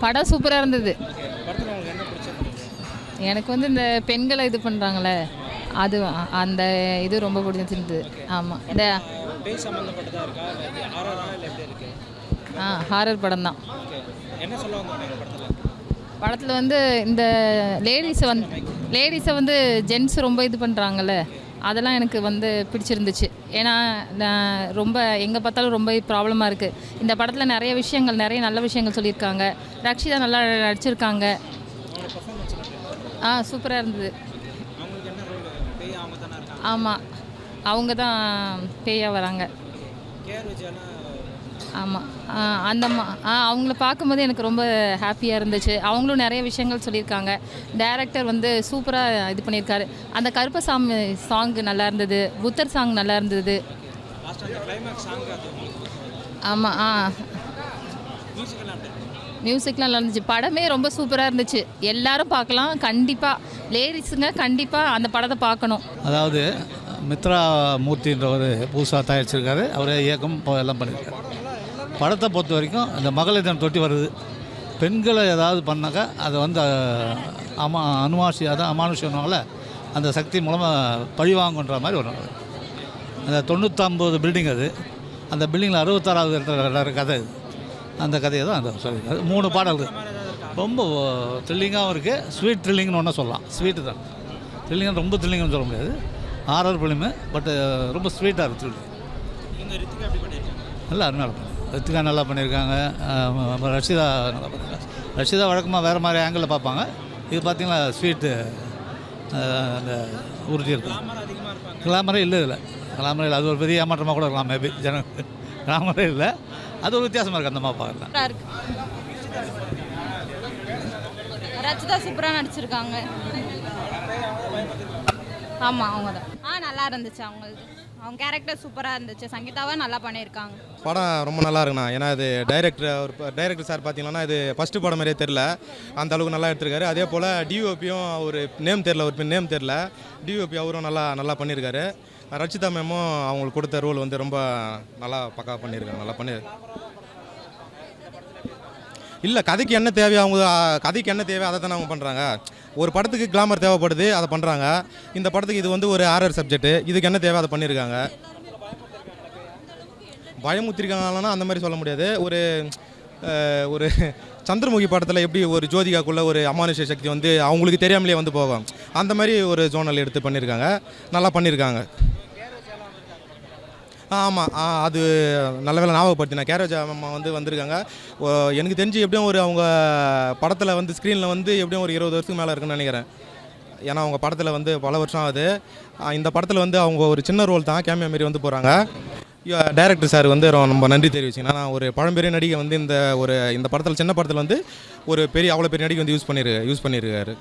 படம் சூப்பராக இருந்தது. படத்தில் உங்களுக்கு என்ன பிடிச்சது? எனக்கு வந்து இந்த பெண்களை இது பண்ணுறாங்களே அது அந்த இது ரொம்ப பிடிச்சிருந்தது. ஆமாம், இந்த பேய் சம்மந்தப்பட்டதாக இருக்கா இல்லை எப்படி ஹாரரா இல்லை எப்படி இருக்கு? ஹாரர் படம் தான். ஓகே, என்ன சொல்ல வந்தாங்க படத்தில்? படத்தில் வந்து இந்த லேடிஸை வந்து ஜென்ஸ் ரொம்ப இது பண்ணுறாங்கல்ல, அதெல்லாம் எனக்கு வந்து பிடிச்சிருந்துச்சு. ஏன்னா நான் ரொம்ப எங்கே பார்த்தாலும் ரொம்ப ப்ராப்ளமாக இருக்குது. இந்த படத்தில் நிறைய விஷயங்கள், நிறைய நல்ல விஷயங்கள் சொல்லியிருக்காங்க. ரக்ஷிதா நல்லா நடிச்சிருக்காங்க. சூப்பராக இருந்தது. அவங்களுக்கு என்ன ரோல்? பேய் அவங்க தானே இருக்காங்க? ஆமாம், அவங்க தான் பேயாக வராங்க. கேஆர் விஜயானா? ஆமாம், அவங்கள பார்க்கும்போது எனக்கு ரொம்ப ஹாப்பியாக இருந்துச்சு. அவங்களும் நிறைய விஷயங்கள் சொல்லியிருக்காங்க. டைரக்டர் வந்து சூப்பராக இது பண்ணியிருக்காரு. அந்த கருப்பசாமி சாங் நல்லா இருந்தது, புத்தர் சாங் நல்லா இருந்தது. லாஸ்ட் அந்த கிளைமேக்ஸ் சாங் அது ஆமாம், மியூசிக்லாம் நல்லா இருந்துச்சு. படமே ரொம்ப சூப்பராக இருந்துச்சு. எல்லாரும் பார்க்கலாம் கண்டிப்பாக. லேடிஸுங்க கண்டிப்பாக அந்த படத்தை பார்க்கணும். அதாவது மித்ரா மூர்த்தின்றவர் புதுசாக தயாரிச்சிருக்காரு. அவர் இயக்கம் எல்லாம் பண்ணியிருக்காரு. படத்தை பொறுத்த வரைக்கும் இந்த மகளிர் தினம் தொட்டி வருது. பெண்களை ஏதாவது பண்ணாக்கா அதை வந்து அமானுஷம்னால அந்த சக்தி மூலமாக பழிவாங்குன்ற மாதிரி வரும். அந்த 99 பில்டிங் அது. அந்த பில்டிங்கில் 66வது இடத்துல கதை இது. அந்த கதையை தான் அந்த சொல்லியிருக்காரு. 3 பாடல்கள் ரொம்ப த்ரில்லிங்காகவும் இருக்குது. ஸ்வீட் த்ரில்லிங்னு ஒன்றா சொல்லலாம். ஸ்வீட்டு தான் த்ரில்லிங்காக, ரொம்ப த்ரில்லிங்னு சொல்ல முடியாது. ஹாரர் ஃபிலிமு, பட் ரொம்ப ஸ்வீட்டாக இருக்குது. நல்லா அருமையாக இருக்கும். ரித்திகா நல்லா பண்ணியிருக்காங்க. ரஷிதா நல்லா பண்ணியிருக்காங்க. ரஷிதா வழக்கமாக வேறு மாதிரி ஆங்கிளில் பார்ப்பாங்க. இது பார்த்திங்கன்னா ஸ்வீட்டு அந்த உறுதி இருக்கும். கிளாமரே இல்லை இதில். கிளாமரே இல்லை. அது ஒரு பெரிய ஏமாற்றமாக கூட இருக்கலாம் மேபி ஜனங்க. கிளாமரே இல்லை. அது ஒரு வித்தியாசமாக இருக்குது. அந்த மாதிரி பார்க்கலாம். ரச்சிதா சூப்பராக நடிச்சிருக்காங்க. ஆமாம், அவங்க தான். நல்லா இருந்துச்சு. அவங்க கேரக்டர் சூப்பராக இருந்துச்சு. சங்கீதாவை நல்லா பண்ணியிருக்காங்க. படம் ரொம்ப நல்லா இருக்குண்ணா. ஏன்னா இது டைரக்டர் சார் பார்த்தீங்கன்னா இது ஃபஸ்ட்டு படம் மாதிரியே தெரில, அந்த அளவுக்கு நல்லா எடுத்திருக்காரு. அதே போல் டிஓபியும் ஒரு நேம் தெரில, டிஓபி அவரும் நல்லா பண்ணியிருக்காரு. ரச்சிதா மேமும் அவங்களுக்கு கொடுத்த ரோல் வந்து ரொம்ப நல்லா பக்கா பண்ணியிருக்காங்க. நல்லா பண்ணி இல்லை, கதைக்கு என்ன தேவையோ அதை தானே அவங்க பண்ணுறாங்க. ஒரு படத்துக்கு கிளாமர் தேவைப்படுது, அதை பண்ணுறாங்க. இந்த படத்துக்கு இது வந்து ஒரு ஹாரர் சப்ஜெக்ட்டு, இதுக்கு என்ன தேவை அதை பண்ணியிருக்காங்க. பயமுத்திருக்காங்கன்னா அந்த மாதிரி சொல்ல முடியாது. ஒரு சந்திரமுகி படத்தில் எப்படி ஒரு ஜோதிகாக்குள்ளே ஒரு அமானுஷ சக்தி வந்து அவங்களுக்கு தெரியாமலே வந்து போகும், அந்த மாதிரி ஒரு ஜோனல் எடுத்து பண்ணியிருக்காங்க. நல்லா பண்ணியிருக்காங்க. ஆமாம், அது நல்ல வேலை ஞாபகப்படுத்தினா. கேரோஜா அம்மா வந்திருக்காங்க. எனக்கு தெரிஞ்சு எப்படியும் அவங்க படத்தில் வந்து ஸ்க்ரீனில் வந்து எப்படியும் ஒரு 20 வருஷத்துக்கு மேலே இருக்குன்னு நினைக்கிறேன். ஏன்னா அவங்க படத்தில் வந்து பல வருஷம் ஆகுது. இந்த படத்தில் வந்து அவங்க ஒரு சின்ன ரோல் தான், கேமியோ மாரி வந்து போகிறாங்க. டைரக்டர் சார் வந்து ரொம்ப நன்றி தெரிவிச்சிங்கன்னா, ஒரு பழம்பெரிய நடிகை வந்து இந்த படத்தில், சின்ன படத்தில் வந்து ஒரு அவ்வளோ பெரிய நடிகை வந்து யூஸ் பண்ணியிருக்காரு.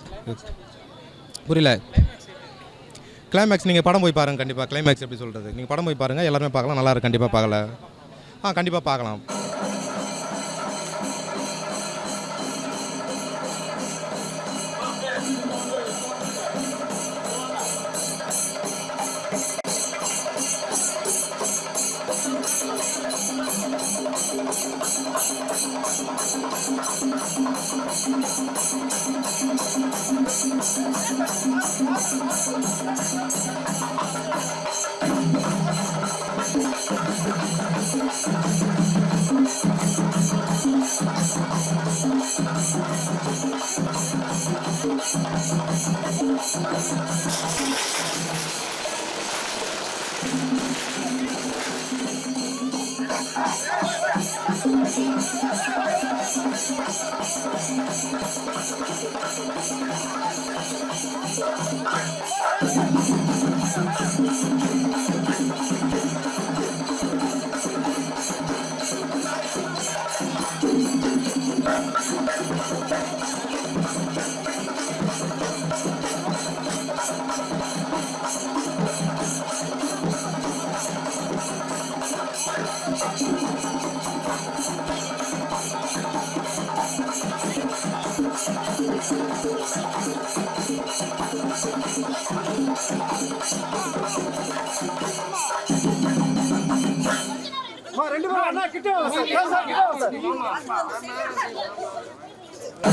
புரியல. கிளைமேக்ஸ் நீங்கள் படம் போய் பாருங்கள். கண்டிப்பாக கிளைமேக்ஸ் எப்படி சொல்கிறது, நீங்கள் படம் போய் பாருங்கள். எல்லாருமே பார்க்கலாம். நல்லா இருக்கு. கண்டிப்பாக பார்க்கல. கண்டிப்பாக பார்க்கலாம். இட்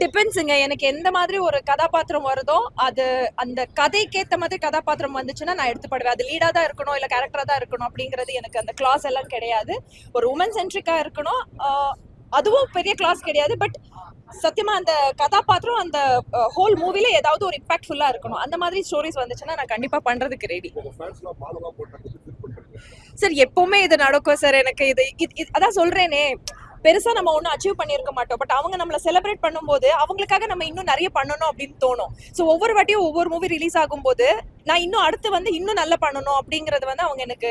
டிபெண்ட்ஸுங்க. எனக்கு எந்த மாதிரி ஒரு கதாபாத்திரம் வருதோ அது அந்த கதைக்கேற்ற மாதிரி கதாபாத்திரம் வந்துச்சுன்னா நான் எடுத்துப்படுவேன். அது லீடாக தான் இருக்கணும் இல்லை கேரக்டராக தான் இருக்கணும் அப்படிங்கிறது எனக்கு அந்த கிளாஸ் எல்லாம் கிடையாது. ஒரு உமன் சென்ட்ரிக்காக இருக்கணும், அதுவும் பெரிய கிளாஸ் கிடையாது. பட் சத்தியமா அந்த கதாபாத்திரம் அந்த ஹோல் மூவில ஏதாவது ஒரு இம்பாக்ட்ஃபுல்லா இருக்கணும். அந்த மாதிரி ஸ்டோரிஸ் வந்துச்சுன்னா நான் கண்டிப்பா பண்றதுக்கு ரெடி. சார் எப்பவுமே இது நடக்கும் சார். எனக்கு இது அதான் சொல்றேனே, பெருசா நம்ம ஒன்றும் அச்சீவ் பண்ணியிருக்க மாட்டோம். பட் அவங்க நம்மளை செலிப்ரேட் பண்ணும்போது அவங்களுக்காக நம்ம இன்னும் நிறைய பண்ணணும் அப்படின்னு தோணும். ஸோ ஒவ்வொரு வாட்டியும் ஒவ்வொரு மூவி ரிலீஸ் ஆகும்போது நான் இன்னும் அடுத்து வந்து இன்னும் நல்லா பண்ணணும் அப்படிங்கிறது வந்து அவங்க எனக்கு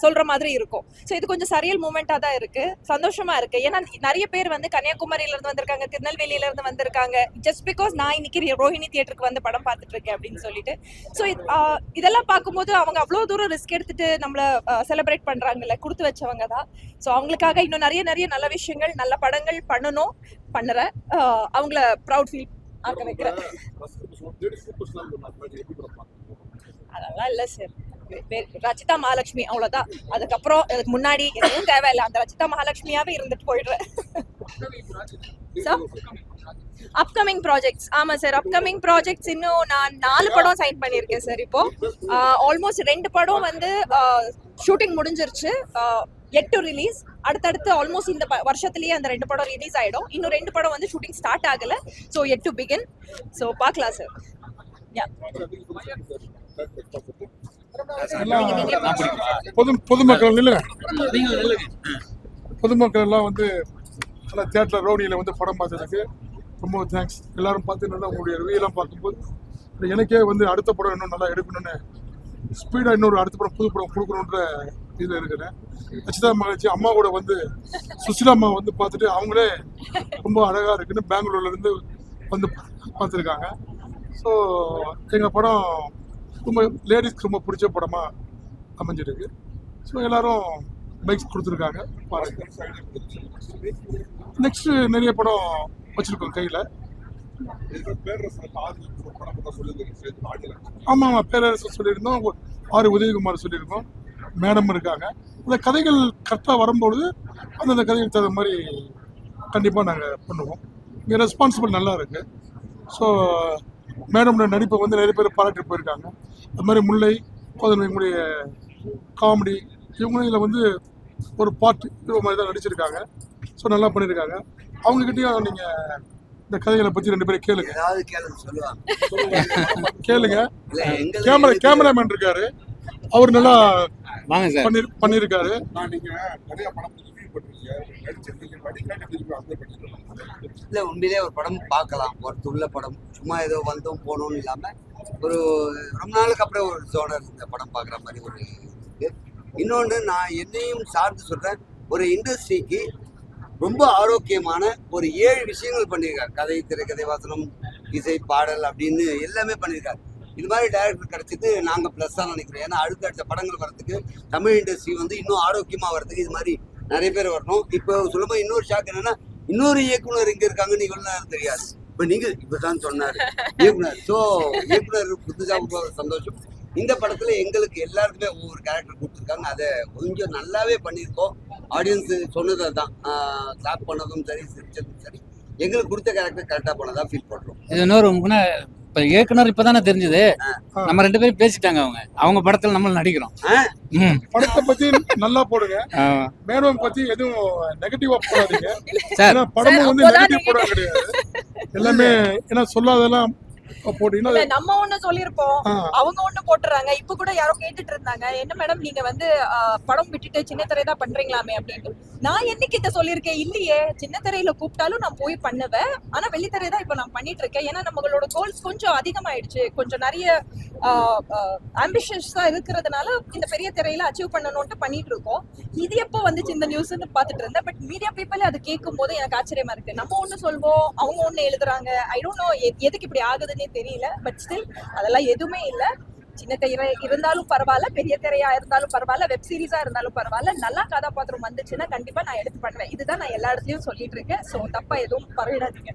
சொல்ற மாதிரி இருக்கும். ஸோ இது கொஞ்சம் சரியல் மூமெண்ட்டாக தான் இருக்கு, சந்தோஷமா இருக்கு. ஏன்னா நிறைய பேர் வந்து கன்னியாகுமரியில இருந்து வந்திருக்காங்க, திருநெல்வேலியில இருந்து வந்திருக்காங்க, ஜஸ்ட் பிகாஸ் நான் இன்னைக்கு ரோஹிணி தியேட்டருக்கு வந்து படம் பார்த்துட்டு இருக்கேன் அப்படின்னு சொல்லிட்டு. ஸோ இதெல்லாம் பார்க்கும்போது அவங்க அவ்வளோ தூரம் ரிஸ்க் எடுத்துட்டு நம்மளை செலிப்ரேட் பண்றாங்கல்ல, கொடுத்து வச்சவங்க தான். ஸோ அவங்களுக்காக இன்னும் நிறைய நிறைய நல்ல விஷயங்கள் நல்ல படங்கள் பண்ணணும், பண்ணுறேன். அவங்கள ப்ரௌட் ஃபீல் ஆக்க வைக்கிறேன். அதெல்லாம் இல்லை சார், ரச்சிதா மகாலட்சுமி அவ்வளோதான். அதுக்கப்புறம் அதுக்கு முன்னாடி எதுவும் தேவையில்லை, அந்த ரச்சிதா மகாலட்சுமியாவே இருந்துட்டு போயிடுறேன். சார் அப்கமிங் ப்ராஜெக்ட்ஸ், ஆமாம் சார், அப்கமிங் ப்ராஜெக்ட்ஸ் இன்னும் நான் 4 படம் சைன் பண்ணியிருக்கேன் சார். இப்போ ஆல்மோஸ்ட் 2 படம் வந்து ஷூட்டிங் முடிஞ்சிருச்சு, 8 ரிலீஸ். அடுத்தடுத்து ஆல்மோஸ்ட் இந்த வருஷத்துலேயே அந்த 2 படம் ரிலீஸ் ஆகிடும். இன்னும் 2 படம் வந்து ஷூட்டிங் ஸ்டார்ட் ஆகலை. So yet to begin. So பார்க்கலாம் சார். பொதுமக்கள் எல்லாம் வந்து நல்லா தியேட்டர் ரோடியில் வந்து படம் பார்த்ததுக்கு ரொம்ப தேங்க்ஸ். எல்லாரும் பார்த்து நல்லா உங்களுடைய ரிவ்யூலாம் பார்க்கும்போது எனக்கே வந்து அடுத்த படம் இன்னும் நல்லா எடுக்கணும்னு ஸ்பீடாக இன்னொரு அடுத்த படம் புது படம் கொடுக்கணுன்ற இதில் இருக்கிறேன். ரச்சிதா மகாலட்சுமி அம்மா கூட வந்து சுசிலா அம்மா வந்து பார்த்துட்டு அவங்களே ரொம்ப அழகாக இருக்குன்னு பெங்களூர்லேருந்து வந்து பார்த்துருக்காங்க. ஸோ எங்கள் படம் ரொம்ப லேடிஸ்க்கு ரொம்ப பிடிச்ச படமாக அமைஞ்சிருக்கு. ஸோ எல்லோரும் பைக்ஸ் கொடுத்துருக்காங்க பாருங்க. நெக்ஸ்ட்டு நிறைய படம் வச்சுருக்கோம் கையில். ஆமாம் ஆமாம், பேரரசு சொல்லியிருந்தோம், ஆர் உதயகுமார் சொல்லியிருக்கோம், மேடம் இருக்காங்க. அந்த கதைகள் கரெக்டாக வரும்பொழுது அந்தந்த கதைகள் தகுந்த மாதிரி கண்டிப்பாக நாங்கள் பண்ணுவோம். இங்கே ரெஸ்பான்சிபிள் நல்லா இருக்குது. ஸோ மேடமோட நடிப்பை வந்து நிறைய பேர் பாராட்டி போயிருக்காங்க. அது மாதிரி முல்லை கோதனுடைய காமெடி இவங்களும் இதில் வந்து ஒரு பாட்டு இது மாதிரி தான் நடிச்சிருக்காங்க. ஸோ நல்லா பண்ணியிருக்காங்க. அவங்ககிட்டயும் நீங்கள் இந்த கதைகளை பற்றி 2 பேரும் கேளுங்க. கேளுங்க. கேமராமேன் இருக்காரு, அவர் நல்லா பண்ணியிருக்காரு. இல்லை உண்மையிலே ஒரு படம் பார்க்கலாம், ஒருத்துள்ள படம், சும்மா ஏதோ வந்தோம் போனோம்னு இல்லாமல் ஒரு ரொம்ப நாளுக்கு அப்புறம் ஒரு ஜோனர் இந்த படம் பார்க்குற மாதிரி ஒரு இது. இன்னொன்று நான் என்னையும் சார்ந்து சொல்கிறேன், ஒரு இண்டஸ்ட்ரிக்கு ரொம்ப ஆரோக்கியமான ஒரு 7 விஷயங்கள் பண்ணியிருக்காரு. கதை, திரைக்கதை, வசனம், இசை, பாடல் அப்படின்னு எல்லாமே பண்ணியிருக்காரு. இது மாதிரி டைரக்டர் கிடைச்சிட்டு நாங்கள் ப்ளஸ்ஸாக நினைக்கிறோம். ஏன்னா அடுத்த படங்கள் வரதுக்கு தமிழ் இண்டஸ்ட்ரி வந்து இன்னும் ஆரோக்கியமாக வரதுக்கு இது மாதிரி நிறைய பேர் வரணும். இப்போ சொல்லும்போது இன்னொரு ஷாக் என்னன்னா, இன்னொரு இயக்குனர் இங்கே இருக்காங்கன்னு இவ்வளோ தெரியாது. இப்போ நீங்கள் இப்போ தான் சொன்னார் இயக்குனர். ஸோ இயக்குனர் புதுசாக சந்தோஷம். இந்த படத்தில் எங்களுக்கு எல்லாருக்குமே ஒவ்வொரு கேரக்டர் கொடுத்துருக்காங்க. அதை கொஞ்சம் நல்லாவே பண்ணியிருக்கோம். ஆடியன்ஸு சொன்னதை தான் கிளாப் பண்ணதும் சரி, சிரிச்சதும் சரி, எங்களுக்கு கொடுத்த கேரக்டர் கரெக்டாக பண்ணதான் ஃபீல் பண்ணுறோம். இது இன்னொரு இப்போ இயக்குனர் இப்போ தானே தெரிஞ்சது. நம்ம 2 பேரும் பேசிட்டாங்க, அவங்க படத்தில் நம்ம நடிக்கிறோம். படத்தை பற்றி நல்லா போடுங்க, மேடம் பற்றி எதுவும் நெகட்டிவாக போடாதீங்க. ஏன்னா படமும் வந்து நெகட்டிவ் போட கிடையாது எல்லாமே. ஏன்னா சொல்லாதெல்லாம் போட்டீங்கன்னா இல்ல நம்ம ஒண்ணு சொல்லிருப்போம், ஆ. அவங்க ஒண்ணு போட்டுறாங்க. இப்ப கூட யாரோ கேட்டுட்டு இருந்தாங்க, என்ன மேடம் நீங்க வந்து படம் விட்டுட்டு சின்ன திரை தான் பண்றீங்களாமே அப்படின்னு. நான் என்னைக்கு இத சொல்லியிருக்கேன்? இல்லையே, சின்ன திரையில கூப்பிட்டாலும் நான் போய் பண்ணுவேன். ஆனா வெள்ளித்திரை தான் இப்ப நான் பண்ணிட்டு இருக்கேன். ஏன்னா நம்மளோட கோல்ஸ் கொஞ்சம் அதிகமாயிடுச்சு, கொஞ்சம் நிறைய ஆம்பிஷியஸா இருக்கிறதுனால இந்த பெரிய திரையில அச்சீவ் பண்ணணும்ட்டு பண்ணிட்டு இருக்கோம். இது எப்போ வந்துச்சு இந்த நியூஸ்ன்னு பாத்துட்டு இருந்தேன். பட் மீடியா பீப்புள் அது கேட்கும் போது எனக்கு ஆச்சரியமா இருக்கு. நம்ம ஒண்ணு சொல்வோம், அவங்க ஒண்ணு எழுதுறாங்க. ஐ டோன்ட் நோ எதுக்கு இப்படி ஆகுதுன்னே தெரியல. பட் ஸ்டில் அதெல்லாம் எதுவுமே இல்ல. சின்ன திரை இருந்தாலும் பரவாயில்ல, பெரிய திரையா இருந்தாலும் பரவாயில்ல, வெப் சீரிஸா இருந்தாலும் பரவாயில்ல, நல்லா கதாபாத்திரம் வந்துச்சுன்னா கண்டிப்பா நான் எடுத்து பண்ணுவேன். இதுதான் நான் எல்லா இடத்துலயும் சொல்லிட்டு இருக்கேன். ஸோ தப்பா எதுவும் பரவிடாதீங்க.